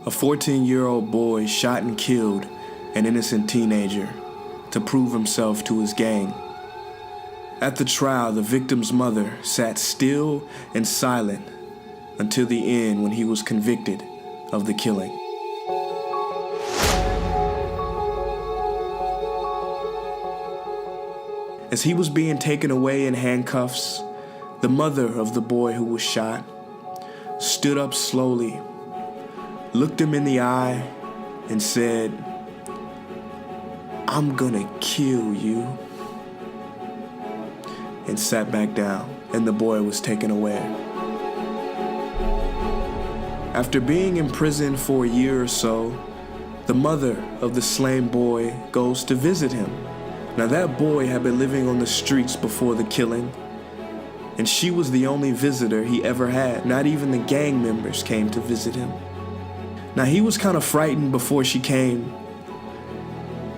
A 14-year-old boy shot and killed an innocent teenager to prove himself to his gang. At the trial, the victim's mother sat still and silent until the end when he was convicted of the killing. As he was being taken away in handcuffs, the mother of the boy who was shot stood up slowly, looked him in the eye, and said, "I'm gonna kill you," and sat back down, and the boy was taken away. After being in prison for a year or so, the mother of the slain boy goes to visit him. Now that boy had been living on the streets before the killing, and she was the only visitor he ever had. Not even the gang members came to visit him. Now he was kind of frightened before she came,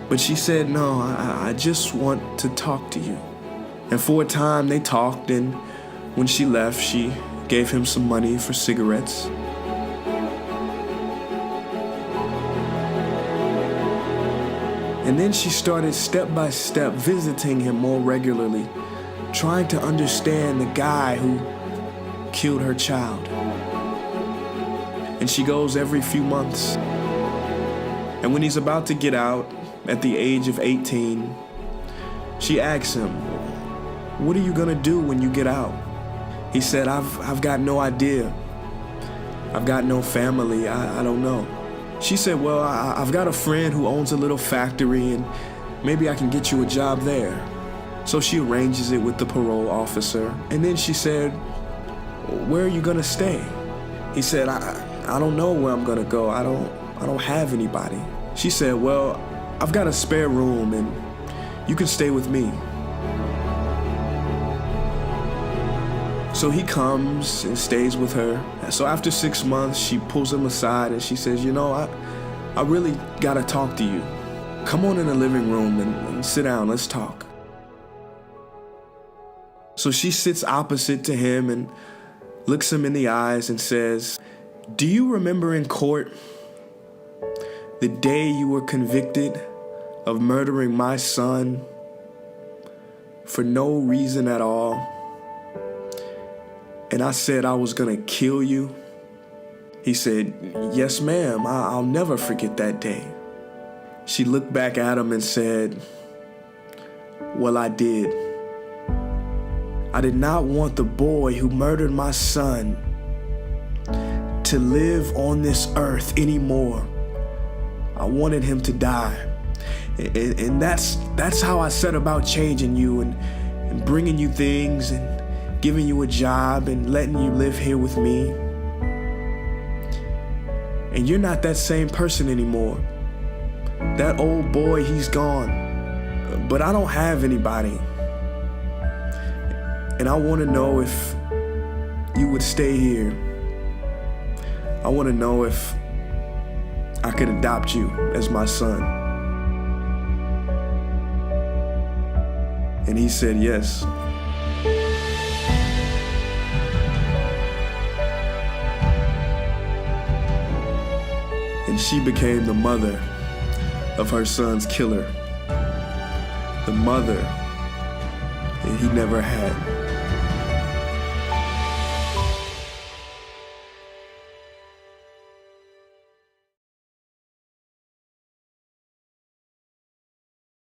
but she said, "No, I just want to talk to you." And for a time they talked, and when she left, she gave him some money for cigarettes. And then she started step by step visiting him more regularly, trying to understand the guy who killed her child. And she goes every few months. And when he's about to get out at the age of 18, she asks him, "What are you gonna do when you get out?" He said, I've got no idea. I've got no family, I don't know. She said, "Well, I've got a friend who owns a little factory, and maybe I can get you a job there." So she arranges it with the parole officer. And then she said, "Where are you gonna stay?" He said, I don't know where I'm gonna go. I don't have anybody." She said, "Well, I've got a spare room, and you can stay with me." So he comes and stays with her. So after 6 months, she pulls him aside and she says, "You know, I really gotta talk to you. Come on in the living room and sit down, let's talk." So she sits opposite to him and looks him in the eyes and says, "Do you remember in court the day you were convicted of murdering my son for no reason at all? And I said I was gonna kill you?" He said, "Yes, ma'am, I'll never forget that day." She looked back at him and said, "Well, I did. I did not want the boy who murdered my son to live on this earth anymore. I wanted him to die. And that's how I set about changing you and bringing you things and giving you a job and letting you live here with me. And you're not that same person anymore. That old boy, he's gone. But I don't have anybody. And I want to know if you would stay here. I want to know if I could adopt you as my son." And he said yes. And she became the mother of her son's killer. The mother that he never had.